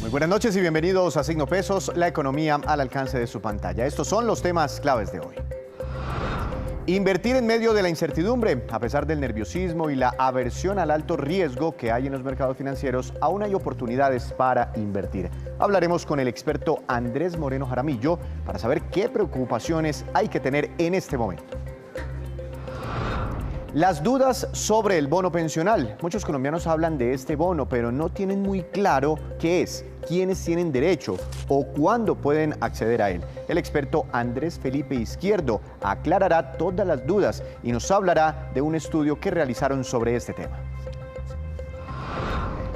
Muy buenas noches y bienvenidos a Signo Pesos, la economía al alcance de su pantalla. Estos son los temas claves de hoy. Invertir en medio de la incertidumbre. A pesar del nerviosismo y la aversión al alto riesgo que hay en los mercados financieros, aún hay oportunidades para invertir. Hablaremos con el experto Andrés Moreno Jaramillo para saber qué preocupaciones hay que tener en este momento. Las dudas sobre el bono pensional. Muchos colombianos hablan de este bono, pero no tienen muy claro qué es, quiénes tienen derecho o cuándo pueden acceder a él. El experto Andrés Felipe Izquierdo aclarará todas las dudas y nos hablará de un estudio que realizaron sobre este tema.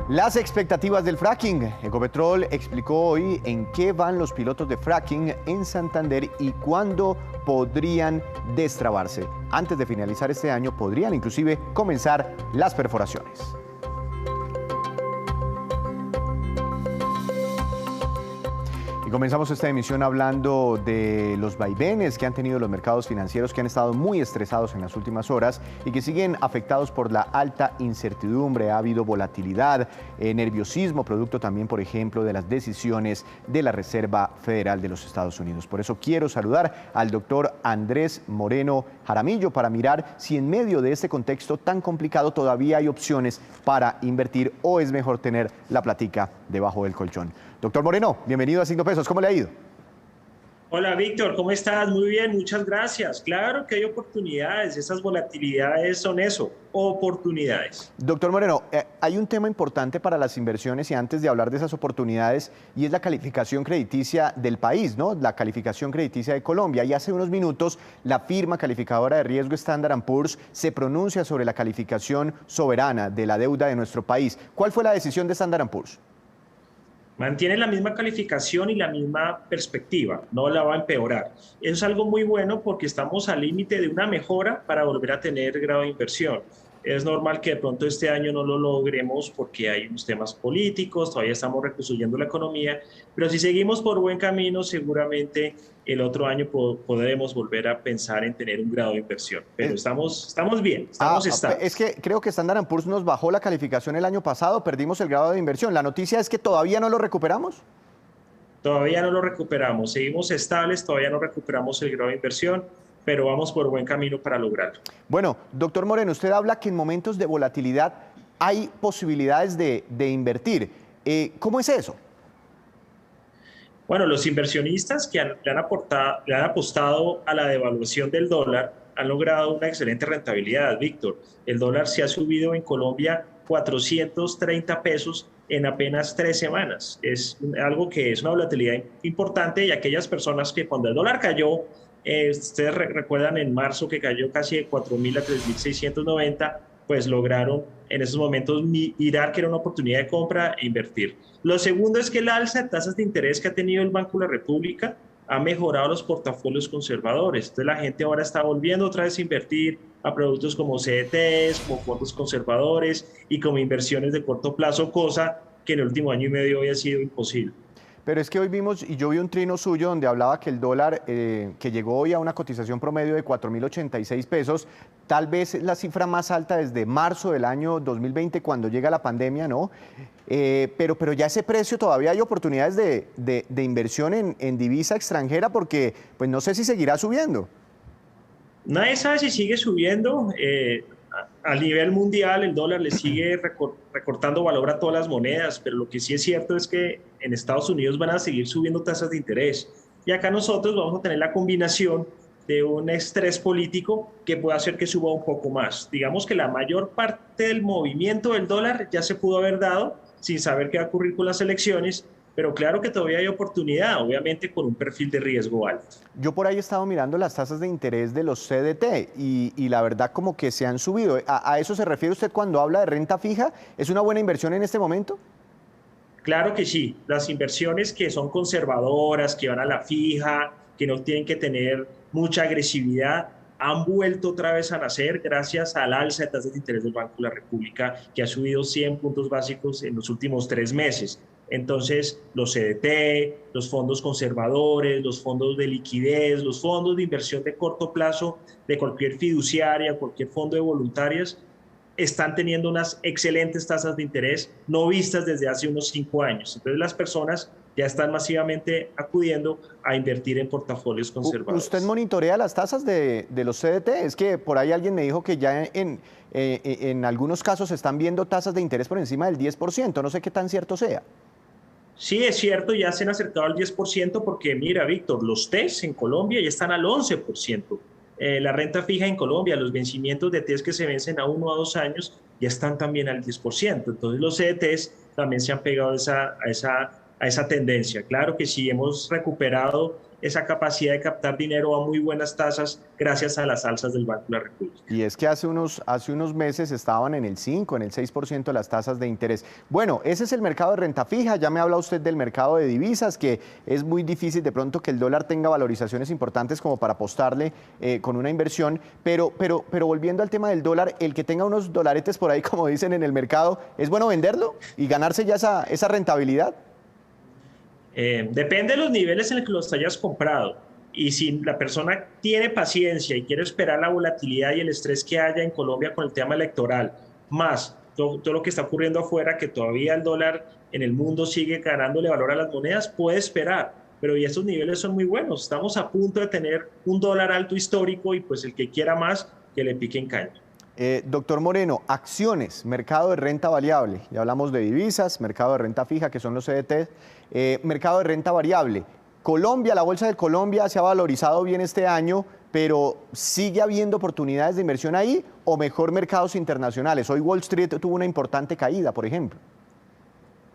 Las expectativas del fracking. Ecopetrol explicó hoy en qué van los pilotos de fracking en Santander y cuándo podrían destrabarse. Antes de finalizar este año podrían inclusive comenzar las perforaciones. Comenzamos esta emisión hablando de los vaivenes que han tenido los mercados financieros, que han estado muy estresados en las últimas horas y que siguen afectados por la alta incertidumbre. Ha habido volatilidad, nerviosismo, producto también, por ejemplo, de las decisiones de la Reserva Federal de los Estados Unidos. Por eso quiero saludar al doctor Andrés Moreno Jaramillo para mirar si en medio de este contexto tan complicado todavía hay opciones para invertir o es mejor tener la platica debajo del colchón. Doctor Moreno, bienvenido a Signo Pesos. ¿Cómo le ha ido? Hola Víctor, ¿cómo estás? Muy bien, muchas gracias. Claro que hay oportunidades, esas volatilidades son eso, oportunidades. Doctor Moreno, hay un tema importante para las inversiones y antes de hablar de esas oportunidades y es la calificación crediticia del país, ¿no? La calificación crediticia de Colombia. Y hace unos minutos la firma calificadora de riesgo Standard & Poor's se pronuncia sobre la calificación soberana de la deuda de nuestro país. ¿Cuál fue la decisión de Standard & Poor's? Mantiene la misma calificación y la misma perspectiva, no la va a empeorar. Eso es algo muy bueno porque estamos al límite de una mejora para volver a tener grado de inversión. Es normal que de pronto este año no lo logremos porque hay unos temas políticos, todavía estamos reconstruyendo la economía, pero si seguimos por buen camino, seguramente el otro año podremos volver a pensar en tener un grado de inversión. Pero estamos bien, estamos estables. Es que creo que Standard & Poor's nos bajó la calificación el año pasado, perdimos el grado de inversión. ¿La noticia es que todavía no lo recuperamos? Todavía no lo recuperamos, seguimos estables, todavía no recuperamos el grado de inversión, pero vamos por buen camino para lograrlo. Bueno, doctor Moreno, usted habla que en momentos de volatilidad hay posibilidades de invertir. ¿Cómo es eso? Bueno, los inversionistas que le han apostado a la devaluación del dólar han logrado una excelente rentabilidad, Víctor. El dólar se ha subido en Colombia 430 pesos en apenas 3 semanas. Es algo que es una volatilidad importante y aquellas personas que cuando el dólar cayó, ustedes recuerdan en marzo que cayó casi de 4.000 a 3.690, pues lograron en esos momentos mirar que era una oportunidad de compra e invertir. Lo segundo es que el alza de tasas de interés que ha tenido el Banco de la República ha mejorado los portafolios conservadores. Entonces la gente ahora está volviendo otra vez a invertir a productos como CDTs, como fondos conservadores y como inversiones de corto plazo, cosa que en el último año y medio había sido imposible. Pero es que hoy vimos, y yo vi un trino suyo donde hablaba que el dólar, que llegó hoy a una cotización promedio de 4.086 pesos, tal vez es la cifra más alta desde marzo del año 2020, cuando llega la pandemia, ¿no? Pero ya ese precio todavía hay oportunidades de inversión en divisa extranjera porque pues no sé si seguirá subiendo. Nadie sabe si sigue subiendo. A nivel mundial el dólar le sigue recortando valor a todas las monedas, pero lo que sí es cierto es que en Estados Unidos van a seguir subiendo tasas de interés. Y acá nosotros vamos a tener la combinación de un estrés político que puede hacer que suba un poco más. Digamos que la mayor parte del movimiento del dólar ya se pudo haber dado sin saber qué va a ocurrir con las elecciones, pero claro que todavía hay oportunidad, obviamente con un perfil de riesgo alto. Yo por ahí he estado mirando las tasas de interés de los CDT y la verdad como que se han subido. ¿A eso se refiere usted cuando habla de renta fija? ¿Es una buena inversión en este momento? Claro que sí, las inversiones que son conservadoras, que van a la fija, que no tienen que tener mucha agresividad, han vuelto otra vez a nacer gracias al alza de tasas de interés del Banco de la República, que ha subido 100 puntos básicos en los últimos 3 meses. Entonces, los CDT, los fondos conservadores, los fondos de liquidez, los fondos de inversión de corto plazo de cualquier fiduciaria, cualquier fondo de voluntarias, están teniendo unas excelentes tasas de interés no vistas desde hace unos 5 años. Entonces las personas ya están masivamente acudiendo a invertir en portafolios conservadores. ¿Usted monitorea las tasas de los CDT? Es que por ahí alguien me dijo que ya en algunos casos se están viendo tasas de interés por encima del 10%. No sé qué tan cierto sea. Sí, es cierto, ya se han acercado al 10% porque mira, Víctor, los TES en Colombia ya están al 11%. La renta fija en Colombia, los vencimientos de TES que se vencen a 1 o 2 años ya están también al 10%. Entonces los CDTs también se han pegado a esa tendencia. Claro que sí, hemos recuperado esa capacidad de captar dinero a muy buenas tasas gracias a las alzas del Banco de la República. Y es que hace unos meses estaban en el 5, en el 6% las tasas de interés. Bueno, ese es el mercado de renta fija. Ya me habla usted del mercado de divisas, que es muy difícil de pronto que el dólar tenga valorizaciones importantes como para apostarle con una inversión. Pero volviendo al tema del dólar, el que tenga unos dolaretes por ahí, como dicen en el mercado, ¿es bueno venderlo y ganarse ya esa rentabilidad? Depende de los niveles en los que los hayas comprado. Y si la persona tiene paciencia y quiere esperar la volatilidad y el estrés que haya en Colombia con el tema electoral, más todo lo que está ocurriendo afuera, que todavía el dólar en el mundo sigue ganándole valor a las monedas, puede esperar. Pero y estos niveles son muy buenos. Estamos a punto de tener un dólar alto histórico y pues el que quiera más, que le pique en caña. Doctor Moreno, acciones, mercado de renta variable. Ya hablamos de divisas, mercado de renta fija, que son los CDT, mercado de renta variable. Colombia, la bolsa de Colombia se ha valorizado bien este año, pero ¿sigue habiendo oportunidades de inversión ahí o mejor mercados internacionales? Hoy Wall Street tuvo una importante caída, por ejemplo.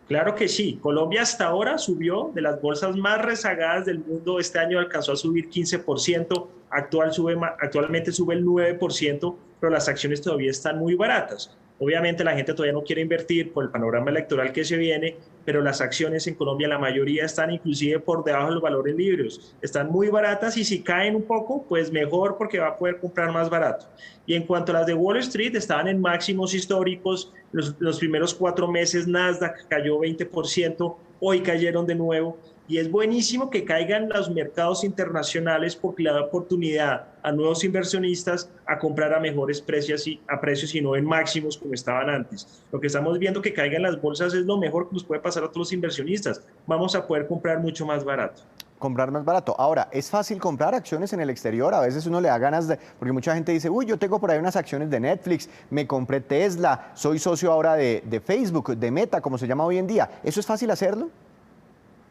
Claro que sí. Colombia hasta ahora subió de las bolsas más rezagadas del mundo. Este año alcanzó a subir 15%, actualmente sube el 9%, pero las acciones todavía están muy baratas. Obviamente la gente todavía no quiere invertir por el panorama electoral que se viene, pero las acciones en Colombia, la mayoría están inclusive por debajo de los valores libres. Están muy baratas y si caen un poco, pues mejor porque va a poder comprar más barato. Y en cuanto a las de Wall Street, estaban en máximos históricos. Los primeros 4 meses Nasdaq cayó 20%, hoy cayeron de nuevo. Y es buenísimo que caigan los mercados internacionales porque le da oportunidad a nuevos inversionistas a comprar a mejores precios y no en máximos como estaban antes. Lo que estamos viendo que caigan las bolsas es lo mejor que nos puede pasar a todos los inversionistas. Vamos a poder comprar mucho más barato. Comprar más barato. Ahora, ¿es fácil comprar acciones en el exterior? A veces uno le da ganas de... Porque mucha gente dice, uy, yo tengo por ahí unas acciones de Netflix, me compré Tesla, soy socio ahora de Facebook, de Meta, como se llama hoy en día. ¿Eso es fácil hacerlo?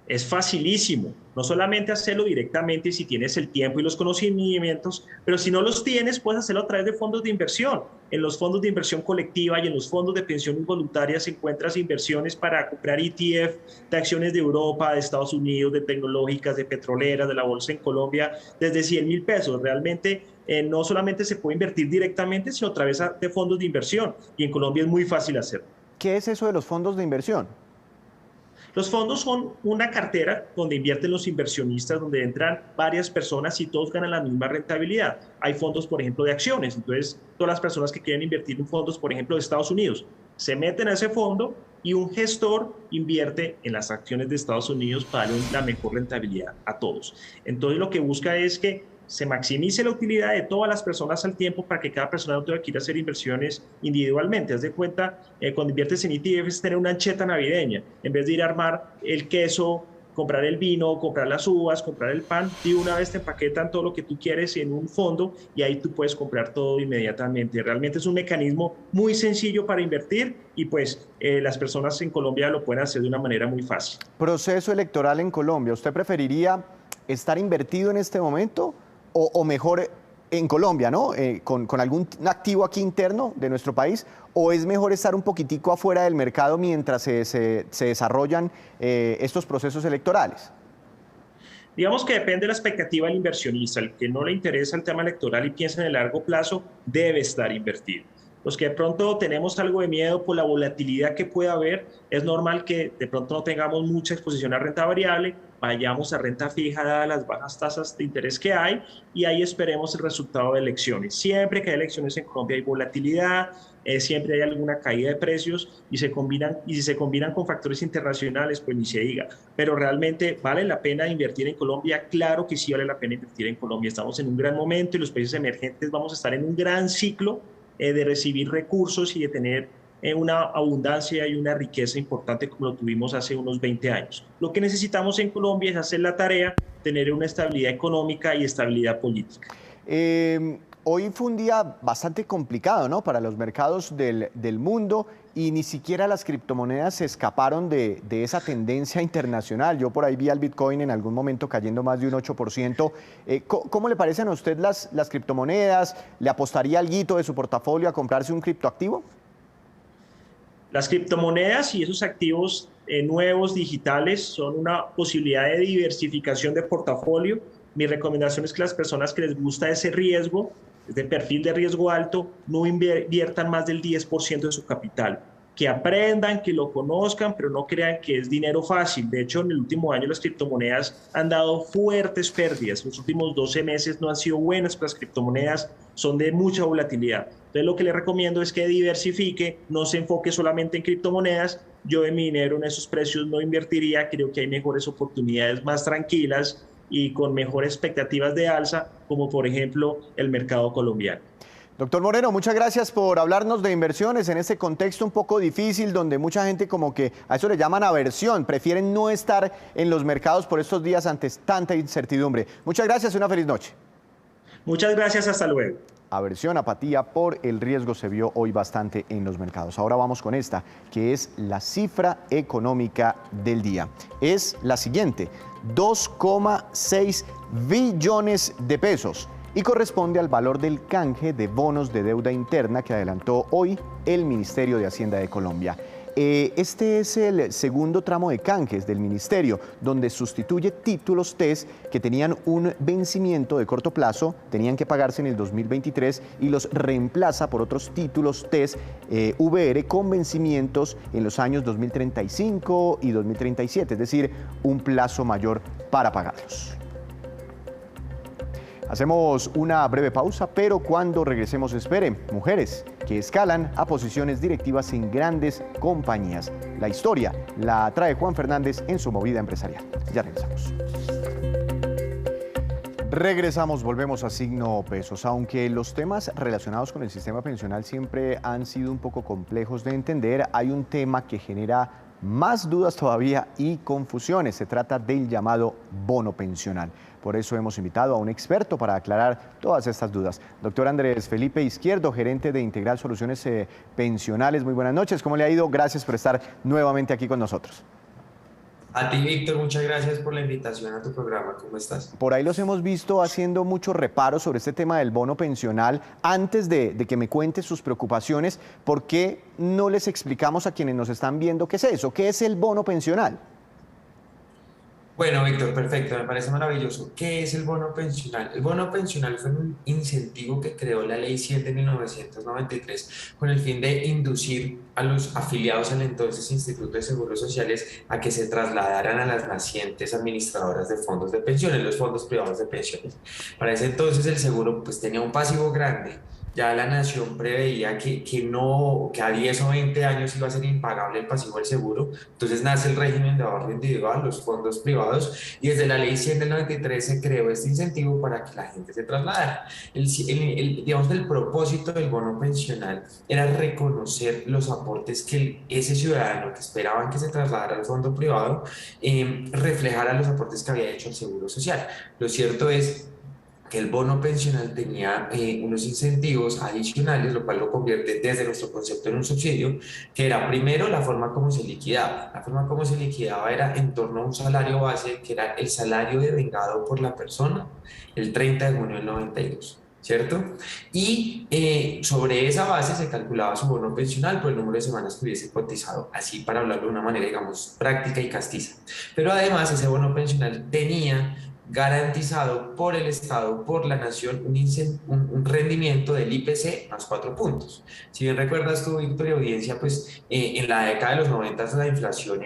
Es facilísimo, no solamente hacerlo directamente si tienes el tiempo y los conocimientos, pero si no los tienes, puedes hacerlo a través de fondos de inversión. En los fondos de inversión colectiva y en los fondos de pensión involuntaria encuentras inversiones para comprar ETF de acciones de Europa, de Estados Unidos, de tecnológicas, de petroleras, de la bolsa en Colombia, desde 100.000 pesos. Realmente no solamente se puede invertir directamente, sino a través de fondos de inversión. Y en Colombia es muy fácil hacerlo. ¿Qué es eso de los fondos de inversión? Los fondos son una cartera donde invierten los inversionistas, donde entran varias personas y todos ganan la misma rentabilidad. Hay fondos, por ejemplo, de acciones. Entonces, todas las personas que quieren invertir en fondos, por ejemplo, de Estados Unidos, se meten a ese fondo y un gestor invierte en las acciones de Estados Unidos para darle la mejor rentabilidad a todos. Entonces, lo que busca es que se maximice la utilidad de todas las personas al tiempo para que cada persona no tenga que ir a hacer inversiones individualmente. Haz de cuenta, cuando inviertes en ETF es tener una ancheta navideña. En vez de ir a armar el queso, comprar el vino, comprar las uvas, comprar el pan, y una vez te empaquetan todo lo que tú quieres en un fondo y ahí tú puedes comprar todo inmediatamente. Realmente es un mecanismo muy sencillo para invertir y pues las personas en Colombia lo pueden hacer de una manera muy fácil. Proceso electoral en Colombia. ¿Usted preferiría estar invertido en este momento o mejor en Colombia, ¿no? Con algún activo aquí interno de nuestro país, o es mejor estar un poquitico afuera del mercado mientras se desarrollan estos procesos electorales? Digamos que depende de la expectativa del inversionista. El que no le interesa el tema electoral y piensa en el largo plazo debe estar invertido. Los que de pronto tenemos algo de miedo por la volatilidad que puede haber, es normal que de pronto no tengamos mucha exposición a renta variable, vayamos a renta fija dadas las bajas tasas de interés que hay y ahí esperemos el resultado de elecciones. Siempre que hay elecciones en Colombia hay volatilidad, siempre hay alguna caída de precios y si se combinan con factores internacionales, pues ni se diga. Pero realmente vale la pena invertir en Colombia. Claro que sí vale la pena invertir en Colombia. Estamos en un gran momento y los países emergentes vamos a estar en un gran ciclo de recibir recursos y de tener una abundancia y una riqueza importante como lo tuvimos hace unos 20 años. Lo que necesitamos en Colombia es hacer la tarea, tener una estabilidad económica y estabilidad política. Hoy fue un día bastante complicado, ¿no?, para los mercados del mundo, y ni siquiera las criptomonedas se escaparon de esa tendencia internacional. Yo por ahí vi al Bitcoin en algún momento cayendo más de un 8%. ¿Cómo le parecen a usted las criptomonedas? ¿Le apostaría alguito de su portafolio a comprarse un criptoactivo? Las criptomonedas y esos activos nuevos digitales son una posibilidad de diversificación de portafolio. Mi recomendación es que las personas que les gusta ese riesgo, de perfil de riesgo alto, no inviertan más del 10% de su capital. Que aprendan, que lo conozcan, pero no crean que es dinero fácil. De hecho, en el último año las criptomonedas han dado fuertes pérdidas. Los últimos 12 meses no han sido buenos para las criptomonedas, son de mucha volatilidad. Entonces, lo que le recomiendo es que diversifique, no se enfoque solamente en criptomonedas. Yo de mi dinero en esos precios no invertiría, creo que hay mejores oportunidades más tranquilas y con mejores expectativas de alza, como por ejemplo el mercado colombiano. Doctor Moreno, muchas gracias por hablarnos de inversiones en este contexto un poco difícil, donde mucha gente, como que a eso le llaman aversión, prefieren no estar en los mercados por estos días ante tanta incertidumbre. Muchas gracias y una feliz noche. Muchas gracias, hasta luego. Aversión, apatía por el riesgo se vio hoy bastante en los mercados. Ahora vamos con esta, que es la cifra económica del día. Es la siguiente: 2,6 billones de pesos, y corresponde al valor del canje de bonos de deuda interna que adelantó hoy el Ministerio de Hacienda de Colombia. Este es el segundo tramo de canjes del ministerio, donde sustituye títulos TES que tenían un vencimiento de corto plazo, tenían que pagarse en el 2023, y los reemplaza por otros títulos TES VR con vencimientos en los años 2035 y 2037, es decir, un plazo mayor para pagarlos. Hacemos una breve pausa, pero cuando regresemos, espere, mujeres que escalan a posiciones directivas en grandes compañías. La historia la trae Juan Fernández en su movida empresarial. Ya regresamos. Regresamos, volvemos a Signo Pesos. Aunque los temas relacionados con el sistema pensional siempre han sido un poco complejos de entender, hay un tema que genera más dudas todavía y confusiones. Se trata del llamado bono pensional. Por eso hemos invitado a un experto para aclarar todas estas dudas. Doctor Andrés Felipe Izquierdo, gerente de Integral Soluciones Pensionales. Muy buenas noches, ¿cómo le ha ido? Gracias por estar nuevamente aquí con nosotros. A ti, Víctor, muchas gracias por la invitación a tu programa. ¿Cómo estás? Por ahí los hemos visto haciendo muchos reparos sobre este tema del bono pensional. Antes de que me cuente sus preocupaciones, ¿por qué no les explicamos a quienes nos están viendo qué es eso? ¿Qué es el bono pensional? Bueno, Víctor, perfecto, me parece maravilloso. ¿Qué es el bono pensional? El bono pensional fue un incentivo que creó la Ley 100 de 1993 con el fin de inducir a los afiliados al entonces Instituto de Seguros Sociales a que se trasladaran a las nacientes administradoras de fondos de pensiones, los fondos privados de pensiones. Para ese entonces el seguro pues tenía un pasivo grande. Ya la nación preveía que a 10 o 20 años iba a ser impagable el pasivo del seguro. Entonces nace el régimen de ahorro individual, los fondos privados, y desde la ley 100 del 93 se creó este incentivo para que la gente se trasladara. Digamos, el propósito del bono pensional era reconocer los aportes que ese ciudadano que esperaban que se trasladara al fondo privado reflejara los aportes que había hecho el Seguro Social. Lo cierto es que el bono pensional tenía unos incentivos adicionales, lo cual lo convierte desde nuestro concepto en un subsidio, que era primero la forma como se liquidaba. La forma como se liquidaba era en torno a un salario base, que era el salario devengado por la persona el 30 de junio del 92. ¿Cierto? Y sobre esa base se calculaba su bono pensional por el número de semanas que hubiese cotizado, así para hablarlo de una manera, digamos, práctica y castiza. Pero además ese bono pensional tenía garantizado por el Estado, por la Nación, un rendimiento del IPC más 4 puntos. Si bien recuerdas tú, Víctor y audiencia, pues en la década de los 90 la inflación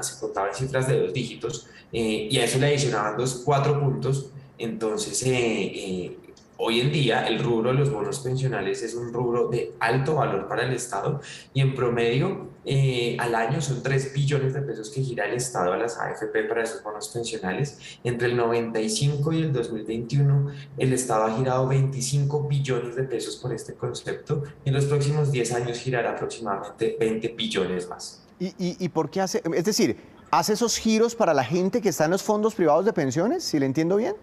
se contaba en cifras de 2 dígitos y a eso le adicionaban 4 puntos, entonces Hoy en día el rubro de los bonos pensionales es un rubro de alto valor para el Estado y en promedio al año son 3 billones de pesos que gira el Estado a las AFP para esos bonos pensionales. Entre el 95 y el 2021 el Estado ha girado 25 billones de pesos por este concepto y en los próximos 10 años girará aproximadamente 20 billones más. ¿Y por qué hace? Es decir, ¿hace esos giros para la gente que está en los fondos privados de pensiones? ¿Si le entiendo bien?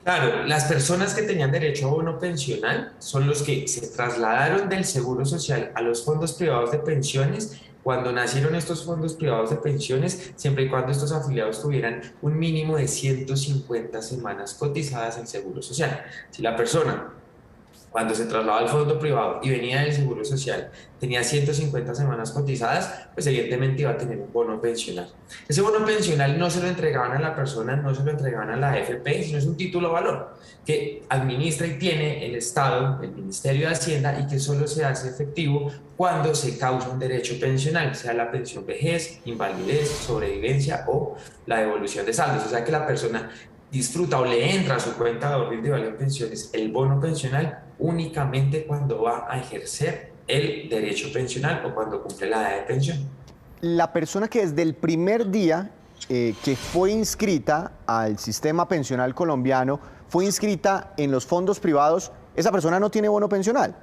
Claro, las personas que tenían derecho a bono pensional son los que se trasladaron del Seguro Social a los fondos privados de pensiones cuando nacieron estos fondos privados de pensiones, siempre y cuando estos afiliados tuvieran un mínimo de 150 semanas cotizadas al Seguro Social. Si la persona cuando se trasladó al fondo privado y venía del Seguro Social, tenía 150 semanas cotizadas, pues evidentemente iba a tener un bono pensional. Ese bono pensional no se lo entregaban a la persona, no se lo entregaban a la AFP, sino es un título de valor que administra y tiene el Estado, el Ministerio de Hacienda, y que solo se hace efectivo cuando se causa un derecho pensional, sea la pensión vejez, invalidez, sobrevivencia o la devolución de saldos. O sea que la persona disfruta o le entra a su cuenta de ahorro individual en pensiones el bono pensional únicamente cuando va a ejercer el derecho pensional o cuando cumple la edad de pensión. La persona que desde el primer día que fue inscrita al sistema pensional colombiano, fue inscrita en los fondos privados, esa persona no tiene bono pensional.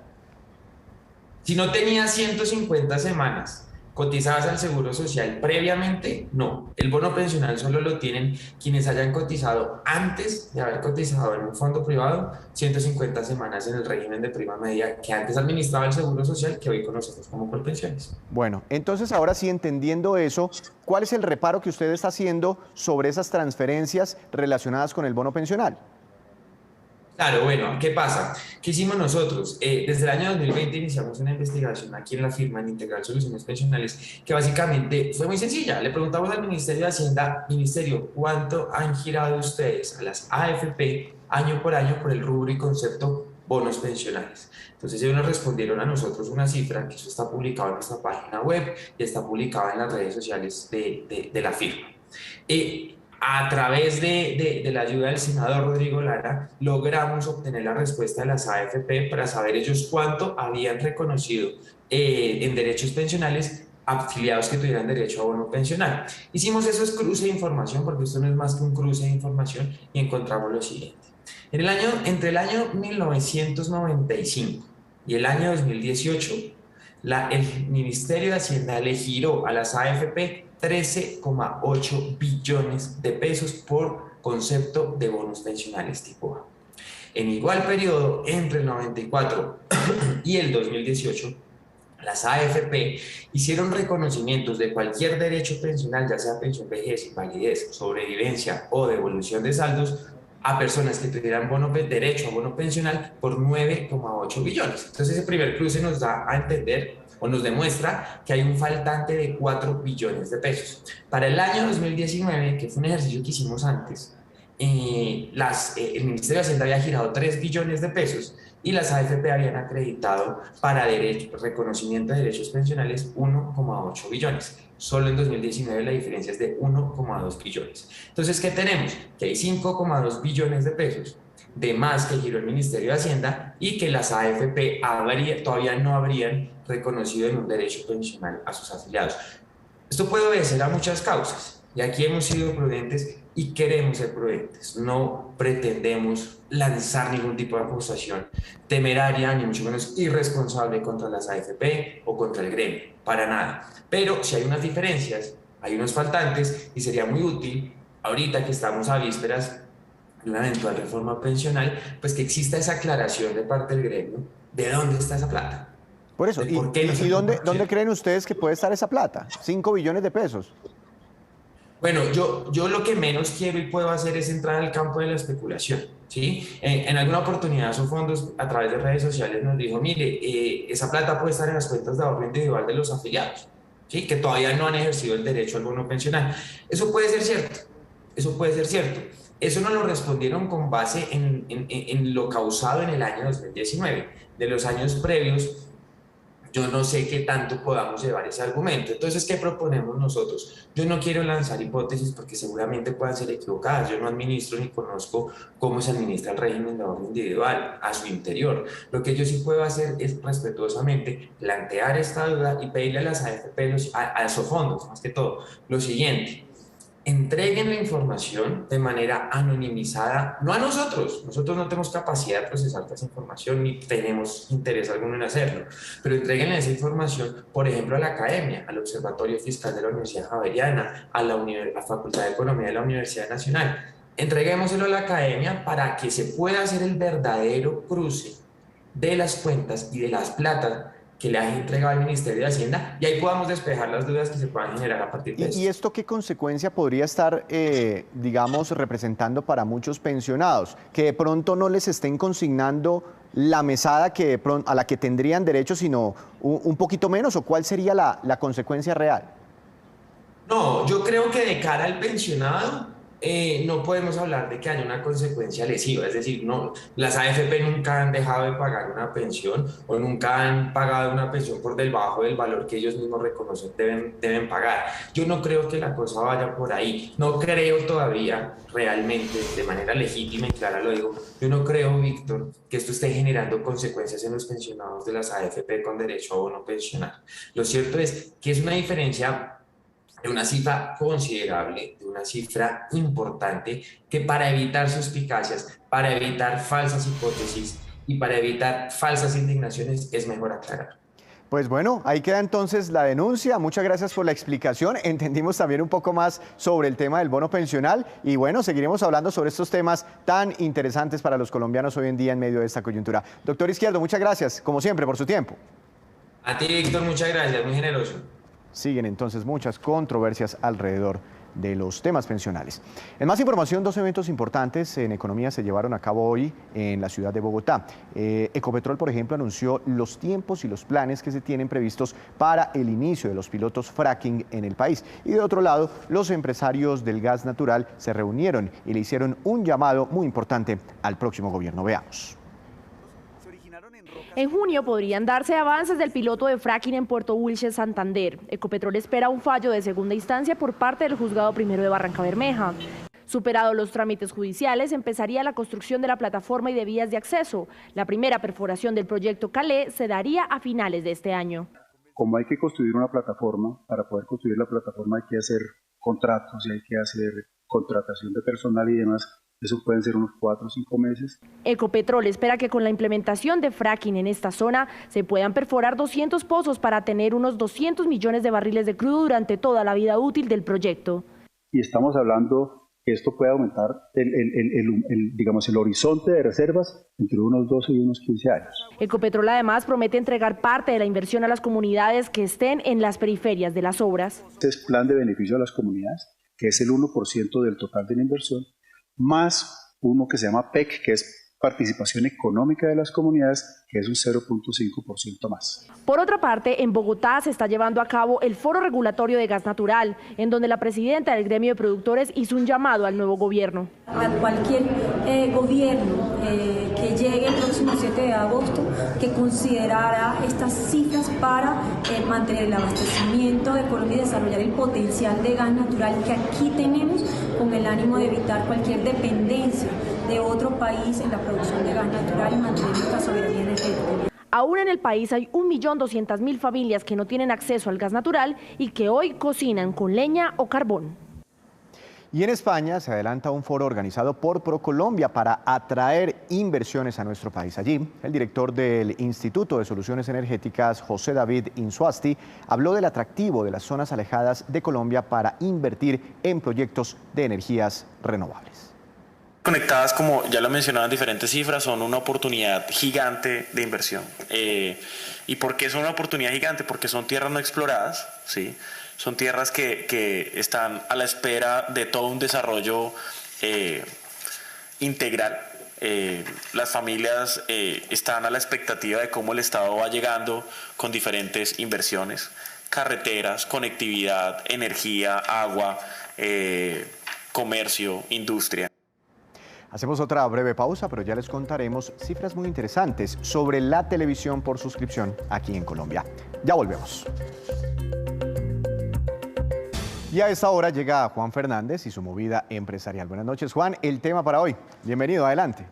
Si no tenía 150 semanas cotizadas al Seguro Social previamente, no. El bono pensional solo lo tienen quienes hayan cotizado antes de haber cotizado en un fondo privado 150 semanas en el régimen de prima media que antes administraba el Seguro Social, que hoy conocemos como Colpensiones. Bueno, entonces ahora sí, entendiendo eso, ¿cuál es el reparo que usted está haciendo sobre esas transferencias relacionadas con el bono pensional? Claro, bueno, ¿qué pasa? ¿Qué hicimos nosotros? Desde el año 2020 iniciamos una investigación aquí en la firma en Integral Soluciones Pensionales que básicamente fue muy sencilla. Le preguntamos al Ministerio de Hacienda, Ministerio, ¿cuánto han girado ustedes a las AFP año por año por el rubro y concepto bonos pensionales? Entonces ellos nos respondieron a nosotros una cifra, que eso está publicado en nuestra página web y está publicado en las redes sociales de la firma. A través de la ayuda del senador Rodrigo Lara, logramos obtener la respuesta de las AFP para saber ellos cuánto habían reconocido en derechos pensionales afiliados que tuvieran derecho a bono pensional. Hicimos esos cruces de información, porque esto no es más que un cruce de información, y encontramos lo siguiente. Entre el año 1995 y el año 2018, el Ministerio de Hacienda le giró a las AFP 13,8 billones de pesos por concepto de bonos pensionales tipo A. En igual periodo, entre el 94 y el 2018, las AFP hicieron reconocimientos de cualquier derecho pensional, ya sea pensión vejez, invalidez, sobrevivencia o devolución de saldos, a personas que tuvieran derecho a bono pensional por 9,8 billones. Entonces ese primer cruce nos da a entender o nos demuestra que hay un faltante de 4 billones de pesos. Para el año 2019, que fue un ejercicio que hicimos antes, el Ministerio de Hacienda había girado 3 billones de pesos y las AFP habían acreditado para reconocimiento de derechos pensionales 1,8 billones. Solo en 2019 la diferencia es de 1,2 billones. Entonces, ¿qué tenemos? Que hay 5,2 billones de pesos de más que giró el Ministerio de Hacienda y que las AFP todavía no habrían reconocido en un derecho pensional a sus afiliados. Esto puede obedecer a muchas causas y aquí hemos sido prudentes y queremos ser prudentes. No pretendemos lanzar ningún tipo de acusación temeraria ni mucho menos irresponsable contra las AFP o contra el gremio, para nada. Pero si hay unas diferencias, hay unos faltantes y sería muy útil ahorita que estamos a vísperas de una eventual reforma pensional, pues que exista esa aclaración de parte del gremio de dónde está esa plata. Por eso, ¿y dónde creen ustedes que puede estar esa plata? 5 billones de pesos. Bueno, yo lo que menos quiero y puedo hacer es entrar al campo de la especulación, ¿sí? En alguna oportunidad Sofondos a través de redes sociales nos dijo, mire, esa plata puede estar en las cuentas de ahorro individual de los afiliados, ¿sí? Que todavía no han ejercido el derecho al bono pensional. Eso puede ser cierto, eso puede ser cierto. Eso nos lo respondieron con base en lo causado en el año 2019. De los años previos, yo no sé qué tanto podamos llevar ese argumento. Entonces, ¿qué proponemos nosotros? Yo no quiero lanzar hipótesis porque seguramente puedan ser equivocadas. Yo no administro ni conozco cómo se administra el régimen de ahorro individual a su interior. Lo que yo sí puedo hacer es respetuosamente plantear esta duda y pedirle a las AFP, a esos fondos, más que todo, lo siguiente: entreguen la información de manera anonimizada, no a nosotros no tenemos capacidad de procesar esa información ni tenemos interés alguno en hacerlo, pero entreguen esa información, por ejemplo, a la academia, al Observatorio Fiscal de la Universidad Javeriana, a la Facultad de Economía de la Universidad Nacional. Entreguémoselo a la academia para que se pueda hacer el verdadero cruce de las cuentas y de las platas que le ha entregado al Ministerio de Hacienda, y ahí podamos despejar las dudas que se puedan generar a partir de ¿Y esto. esto qué consecuencia podría estar, digamos, representando para muchos pensionados? Que de pronto no les estén consignando la mesada a la que tendrían derecho, sino un poquito menos, ¿o cuál sería la consecuencia real? No, yo creo que de cara al pensionado no podemos hablar de que haya una consecuencia lesiva, es decir, no, las AFP nunca han dejado de pagar una pensión o nunca han pagado una pensión por debajo del valor que ellos mismos reconocen deben pagar. Yo no creo que la cosa vaya por ahí, no creo todavía realmente, de manera legítima y clara lo digo, yo no creo, Víctor, que esto esté generando consecuencias en los pensionados de las AFP con derecho a bono pensional. Lo cierto es que es una diferencia de una cifra considerable, de una cifra importante, que para evitar suspicacias, para evitar falsas hipótesis y para evitar falsas indignaciones es mejor aclarar. Pues bueno, ahí queda entonces la denuncia. Muchas gracias por la explicación. Entendimos también un poco más sobre el tema del bono pensional y bueno, seguiremos hablando sobre estos temas tan interesantes para los colombianos hoy en día en medio de esta coyuntura. Doctor Izquierdo, muchas gracias, como siempre, por su tiempo. A ti, Víctor, muchas gracias, muy generoso. Siguen entonces muchas controversias alrededor de los temas pensionales. En más información, dos eventos importantes en economía se llevaron a cabo hoy en la ciudad de Bogotá. Ecopetrol, por ejemplo, anunció los tiempos y los planes que se tienen previstos para el inicio de los pilotos fracking en el país. Y de otro lado, los empresarios del gas natural se reunieron y le hicieron un llamado muy importante al próximo gobierno. Veamos. En junio podrían darse avances del piloto de fracking en Puerto Wilches, Santander. Ecopetrol espera un fallo de segunda instancia por parte del Juzgado Primero de Barrancabermeja. Superados los trámites judiciales, empezaría la construcción de la plataforma y de vías de acceso. La primera perforación del proyecto Calé se daría a finales de este año. Como hay que construir una plataforma, para poder construir la plataforma hay que hacer contratos y hay que hacer contratación de personal y demás. Eso pueden ser unos 4 o 5 meses. Ecopetrol espera que con la implementación de fracking en esta zona se puedan perforar 200 pozos para tener unos 200 millones de barriles de crudo durante toda la vida útil del proyecto. Y estamos hablando que esto puede aumentar digamos, el horizonte de reservas entre unos 12 y unos 15 años. Ecopetrol además promete entregar parte de la inversión a las comunidades que estén en las periferias de las obras. Este es plan de beneficio a las comunidades, que es el 1% del total de la inversión, más uno que se llama PEC, que es participación económica de las comunidades, que es un 0.5% más. Por otra parte, en Bogotá se está llevando a cabo el Foro Regulatorio de Gas Natural, en donde la presidenta del gremio de productores hizo un llamado al nuevo gobierno. A cualquier gobierno que llegue el próximo 7 de agosto, que considerará estas cifras para mantener el abastecimiento de Colombia y desarrollar el potencial de gas natural que aquí tenemos, con el ánimo de evitar cualquier dependencia de otro país en la producción de gas natural y mantener nuestra soberanía energética. Aún en el país hay 1.200.000 familias que no tienen acceso al gas natural y que hoy cocinan con leña o carbón. Y en España se adelanta un foro organizado por ProColombia para atraer inversiones a nuestro país. Allí, el director del Instituto de Soluciones Energéticas, José David Insuasti, habló del atractivo de las zonas alejadas de Colombia para invertir en proyectos de energías renovables. Conectadas, como ya lo mencionaban diferentes cifras, son una oportunidad gigante de inversión. ¿Y por qué son una oportunidad gigante? Porque son tierras no exploradas, ¿sí? Son tierras que están a la espera de todo un desarrollo integral. Las familias están a la expectativa de cómo el Estado va llegando con diferentes inversiones, carreteras, conectividad, energía, agua, comercio, industria. Hacemos otra breve pausa, pero ya les contaremos cifras muy interesantes sobre la televisión por suscripción aquí en Colombia. Ya volvemos. Y a esta hora llega Juan Fernández y su movida empresarial. Buenas noches, Juan. El tema para hoy. Bienvenido, adelante.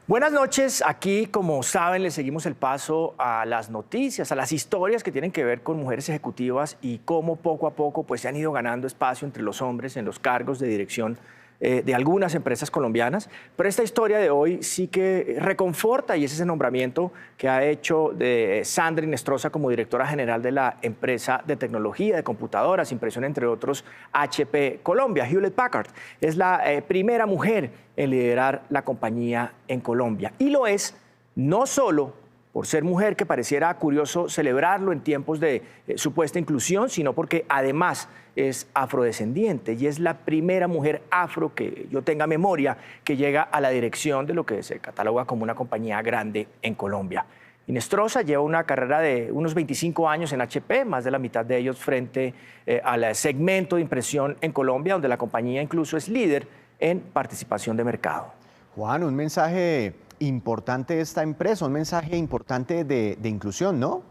Buenas noches. Aquí, como saben, le seguimos el paso a las noticias, a las historias que tienen que ver con mujeres ejecutivas y cómo poco a poco pues, se han ido ganando espacio entre los hombres en los cargos de dirección de algunas empresas colombianas. Pero esta historia de hoy sí que reconforta y es ese nombramiento que ha hecho de Sandra Inestrosa como directora general de la empresa de tecnología, de computadoras, impresión, entre otros, HP Colombia. Hewlett Packard es la primera mujer en liderar la compañía en Colombia. Y lo es no solo por ser mujer, que pareciera curioso celebrarlo en tiempos de supuesta inclusión, sino porque además es afrodescendiente y es la primera mujer afro que yo tenga memoria que llega a la dirección de lo que se cataloga como una compañía grande en Colombia. Inestrosa lleva una carrera de unos 25 años en HP, más de la mitad de ellos frente al segmento de impresión en Colombia, donde la compañía incluso es líder en participación de mercado. Juan, un mensaje importante de esta empresa, un mensaje importante de inclusión, ¿no?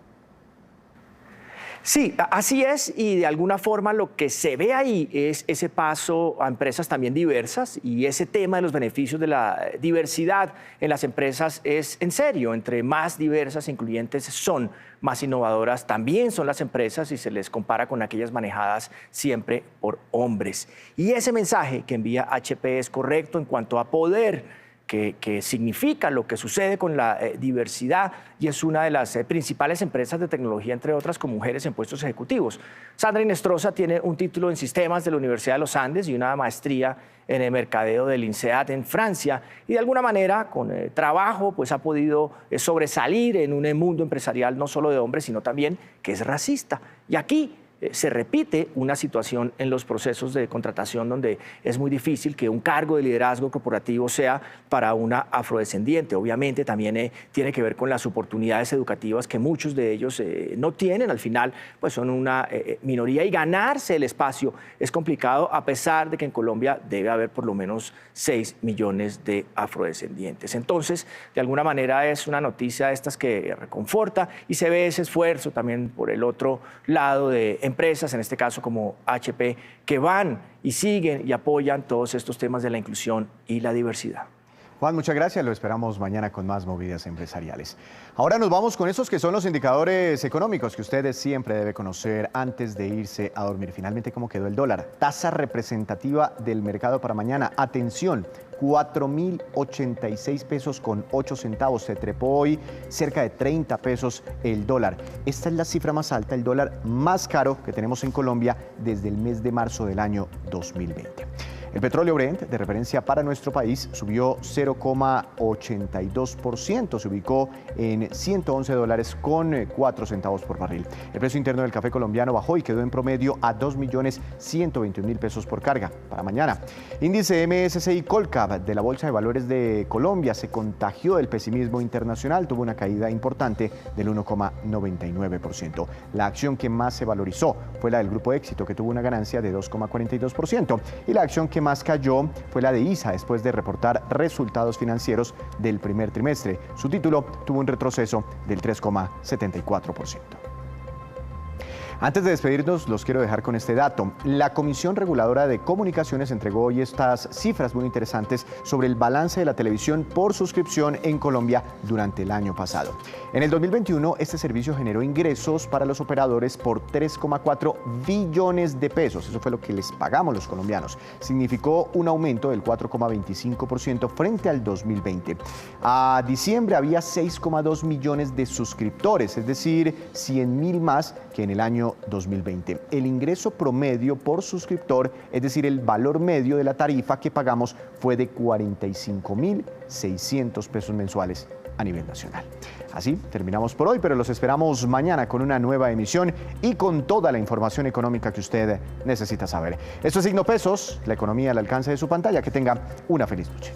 Sí, así es, y de alguna forma lo que se ve ahí es ese paso a empresas también diversas, y ese tema de los beneficios de la diversidad en las empresas es en serio. Entre más diversas e incluyentes son, más innovadoras también son las empresas, y se les compara con aquellas manejadas siempre por hombres. Y ese mensaje que envía HP es correcto en cuanto a poder que significa lo que sucede con la diversidad, y es una de las principales empresas de tecnología, entre otras, con mujeres en puestos ejecutivos. Sandra Inestrosa tiene un título en sistemas de la Universidad de los Andes y una maestría en el mercadeo del INSEAD en Francia, y de alguna manera con trabajo pues ha podido sobresalir en un mundo empresarial no solo de hombres, sino también que es racista. Y aquí se repite una situación en los procesos de contratación donde es muy difícil que un cargo de liderazgo corporativo sea para una afrodescendiente. Obviamente también tiene que ver con las oportunidades educativas que muchos de ellos no tienen. Al final pues son una minoría, y ganarse el espacio es complicado, a pesar de que en Colombia debe haber por lo menos 6 millones de afrodescendientes. Entonces, de alguna manera es una noticia de estas que reconforta, y se ve ese esfuerzo también por el otro lado de empresas, en este caso como HP, que van y siguen y apoyan todos estos temas de la inclusión y la diversidad. Juan, muchas gracias. Lo esperamos mañana con más movidas empresariales. Ahora nos vamos con esos que son los indicadores económicos que usted siempre debe conocer antes de irse a dormir. Finalmente, ¿cómo quedó el dólar? Tasa representativa del mercado para mañana. Atención, 4.086 pesos con 8 centavos. Se trepó hoy cerca de 30 pesos el dólar. Esta es la cifra más alta, el dólar más caro que tenemos en Colombia desde el mes de marzo del año 2020. El petróleo Brent, de referencia para nuestro país, subió 0,82%, se ubicó en $111 con 4 centavos por barril. El precio interno del café colombiano bajó y quedó en promedio a 2.121.000 pesos por carga. Para mañana, índice MSCI Colcap de la Bolsa de Valores de Colombia se contagió del pesimismo internacional, tuvo una caída importante del 1,99%. La acción que más se valorizó fue la del Grupo Éxito, que tuvo una ganancia de 2,42%, y la acción que más cayó fue la de ISA después de reportar resultados financieros del primer trimestre. Su título tuvo un retroceso del 3,74%. Antes de despedirnos, los quiero dejar con este dato. La Comisión Reguladora de Comunicaciones entregó hoy estas cifras muy interesantes sobre el balance de la televisión por suscripción en Colombia durante el año pasado. En el 2021, este servicio generó ingresos para los operadores por 3,4 billones de pesos. Eso fue lo que les pagamos los colombianos. Significó un aumento del 4,25% frente al 2020. A diciembre había 6,2 millones de suscriptores, es decir, 100.000 más que en el año 2020. El ingreso promedio por suscriptor, es decir, el valor medio de la tarifa que pagamos, fue de 45.600 pesos mensuales a nivel nacional. Así terminamos por hoy, pero los esperamos mañana con una nueva emisión y con toda la información económica que usted necesita saber. Esto es Signo Pesos, la economía al alcance de su pantalla. Que tenga una feliz noche.